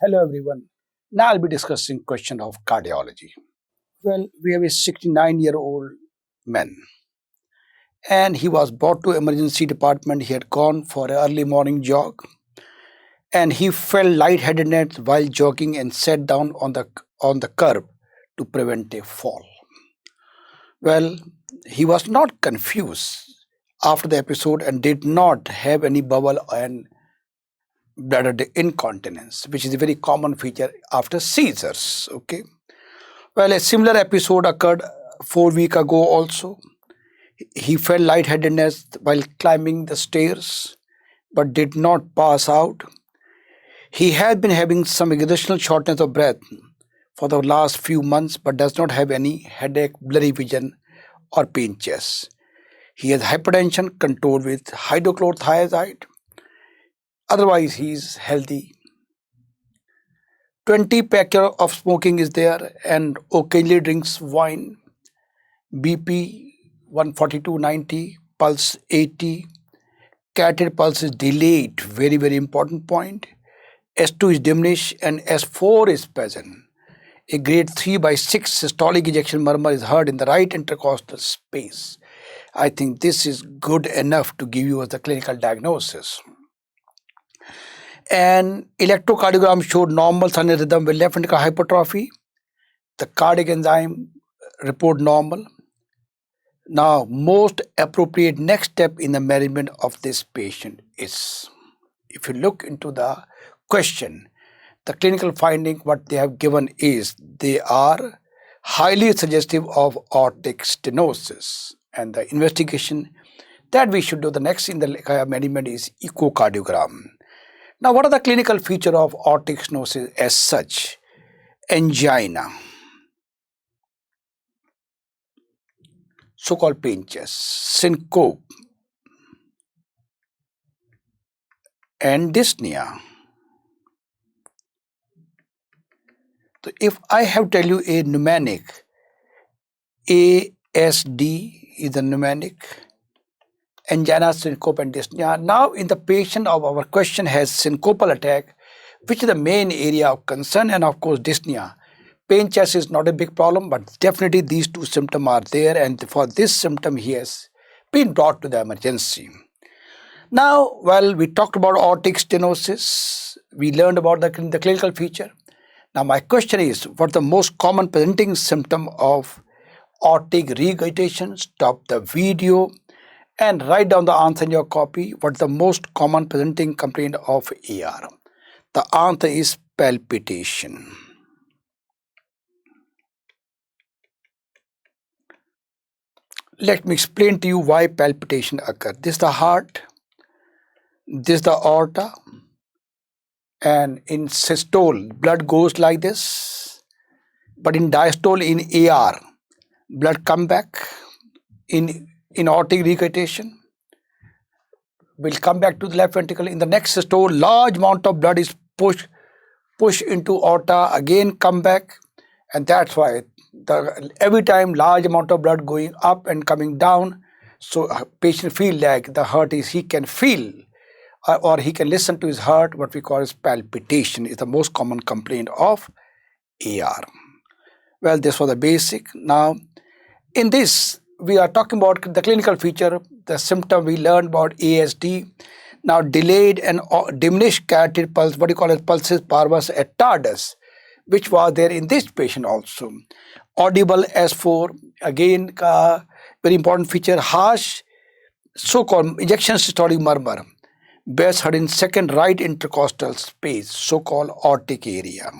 Hello everyone. Now I'll be discussing question of cardiology. Well, we have a 69-year-old man and he was brought to emergency department. He had gone for an early morning jog and he felt lightheadedness while jogging and sat down on the curb to prevent a fall. Well, he was not confused after the episode and did not have any bowel and bladder incontinence, which is a very common feature after seizures. Okay. Well, a similar episode occurred 4 weeks ago also. He felt lightheadedness while climbing the stairs but did not pass out. He had been having some occasional shortness of breath for the last few months but does not have any headache, blurry vision, or pain chest. He has hypertension controlled with hydrochlorothiazide. Otherwise, he is healthy. 20 pack of smoking is there and occasionally drinks wine. BP 142/90, pulse 80, carotid pulse is delayed, very very important point. S2 is diminished and S4 is present. A grade 3/6 systolic ejection murmur is heard in the right intercostal space. I think this is good enough to give you as the clinical diagnosis. And electrocardiogram showed normal sinus rhythm with left ventricular hypertrophy. The cardiac enzyme report normal. Now, most appropriate next step in the management of this patient is, if you look into the question, the clinical finding what they have given is they are highly suggestive of aortic stenosis, and the investigation that we should do the next in the management is echocardiogram. Now, what are the clinical feature of aortic stenosis as such? Angina, so-called pain chest, syncope, and dyspnea. So if I have tell you a mnemonic, ASD is the mnemonic, angina, syncope, and dyspnea. Now, in the patient of our question has syncopal attack, which is the main area of concern, and of course dyspnea. Pain chest is not a big problem, but definitely these two symptoms are there, and for this symptom he has been brought to the emergency. Now, well, we talked about aortic stenosis. We learned about the clinical feature. Now, my question is, what the most common presenting symptom of aortic regurgitation? Stop the video and write down the answer in your copy. What's the most common presenting complaint of AR? The answer is palpitation. Let me explain to you why palpitation occurs. This is the heart, this is the aorta, and in systole, blood goes like this, but in diastole, in AR, blood come back. In aortic regurgitation, will come back to the left ventricle. In the next systole, large amount of blood is pushed into aorta, again come back, and that's why every time large amount of blood going up and coming down, so patient feel like the heart is, he can feel or he can listen to his heart. What we call as palpitation is the most common complaint of AR. Well, this was the basic. Now, in this, we are talking about the clinical feature, the symptom we learned about ASD. Now, delayed and diminished carotid pulse, what you call as pulsus parvus et tardus, which was there in this patient also. Audible S4, again, very important feature, harsh, so-called ejection systolic murmur, best heard in second right intercostal space, so-called aortic area.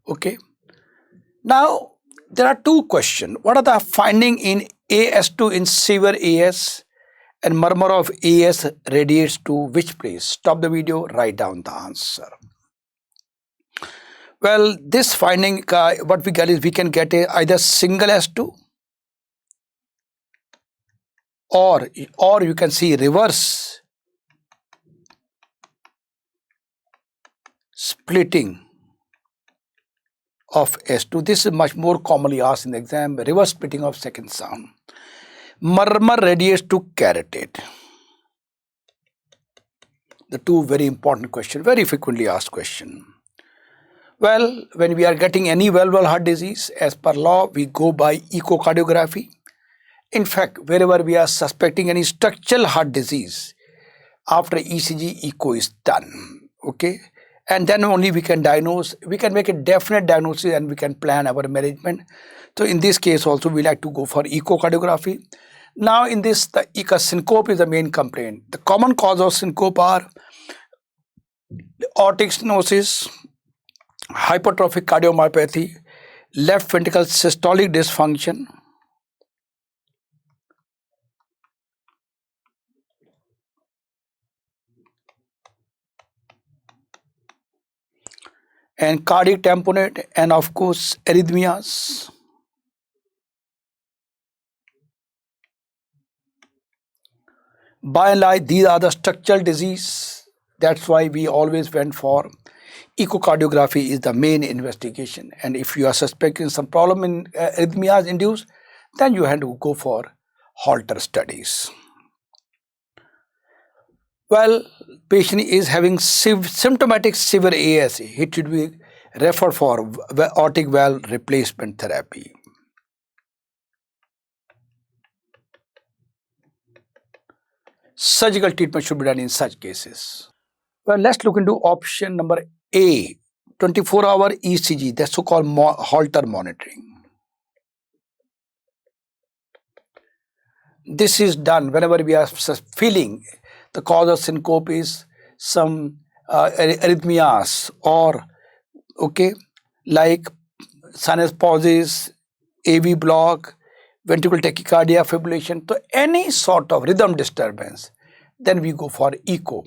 Okay. Now, there are two questions. What are the finding in AS2 in severe AS, and murmur of AS radiates to which place? Stop the video, write down the answer. Well, this finding, what we get is we can get either single S2 or you can see reverse splitting of S2. This is much more commonly asked in the exam, reverse splitting of second sound. Murmur radiates to carotid. The two very important questions, very frequently asked question. Well, when we are getting any valvular heart disease, as per law, we go by echocardiography. In fact, wherever we are suspecting any structural heart disease, after ECG, echo is done. Okay, and then only we can diagnose, we can make a definite diagnosis and we can plan our management. So in this case also we like to go for echocardiography. Now in this, the syncope is the main complaint. The common cause of syncope are aortic stenosis, hypertrophic cardiomyopathy, left ventricle systolic dysfunction, and cardiac tamponade, and of course arrhythmias. By and large, these are the structural disease. That's why we always went for echocardiography is the main investigation. And if you are suspecting some problem in arrhythmias induced, then you have to go for Holter studies. Well, patient is having symptomatic severe ASA. It should be referred for aortic valve replacement therapy. Surgical treatment should be done in such cases. Well, let's look into option number A, 24-hour ECG, that's so-called Holter monitoring. This is done whenever we are feeling the cause of syncope is some arrhythmias or like sinus pauses, AV block, ventricular tachycardia, fibrillation. So any sort of rhythm disturbance, then we go for echo.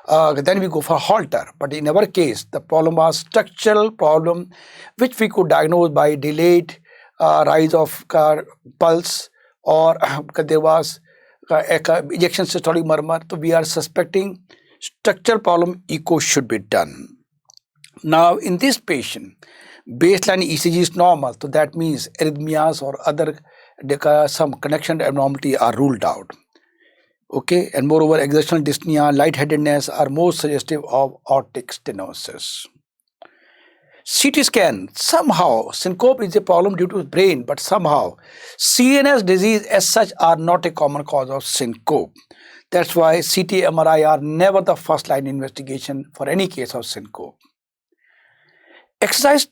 Then we go for Holter. But in our case, the problem was structural problem, which we could diagnose by delayed rise of pulse, or there was ejection systolic murmur. So we are suspecting structural problem, echo should be done. Now in this patient, baseline ECG is normal. So that means arrhythmias or other some connection abnormality are ruled out. Okay, and moreover, exertional dyspnea, lightheadedness are more suggestive of aortic stenosis. CT scan, somehow syncope is a problem due to brain, but somehow CNS disease as such are not a common cause of syncope. That's why CT, MRI are never the first line investigation for any case of syncope. Exercise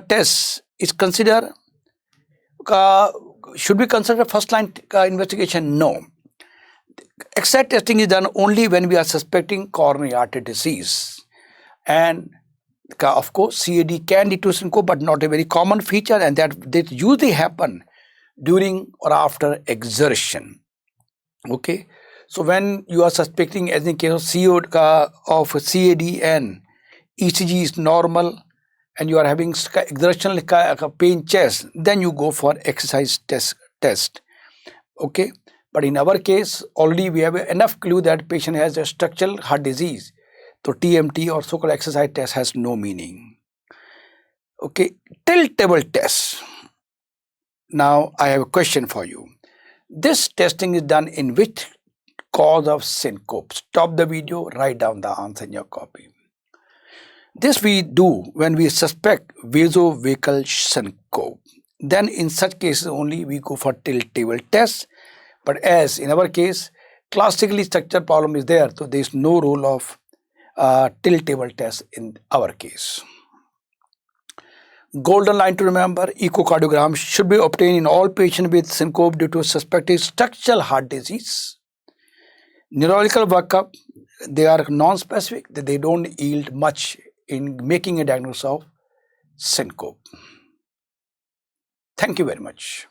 test is considered, should be considered first line investigation? No. Exercise testing is done only when we are suspecting coronary artery disease. And of course, CAD can lead to syncope, but not a very common feature, and that usually happen during or after exertion. Okay, so when you are suspecting, as in case of CAD and ECG is normal, and you are having exertional pain chest, then you go for exercise test. Okay, but in our case, already we have enough clue that patient has a structural heart disease. So TMT or so-called exercise test has no meaning. Okay, tilt table test. Now I have a question for you. This testing is done in which cause of syncope? Stop the video, write down the answer in your copy. This we do when we suspect vasovagal syncope. Then in such cases only we go for tilt table test. But as in our case, classically structural problem is there, so there is no role of tilt table test in our case. Golden line to remember, echocardiogram should be obtained in all patients with syncope due to suspected structural heart disease. Neurological workup, they are non-specific, they don't yield much in making a diagnosis of syncope. Thank you very much.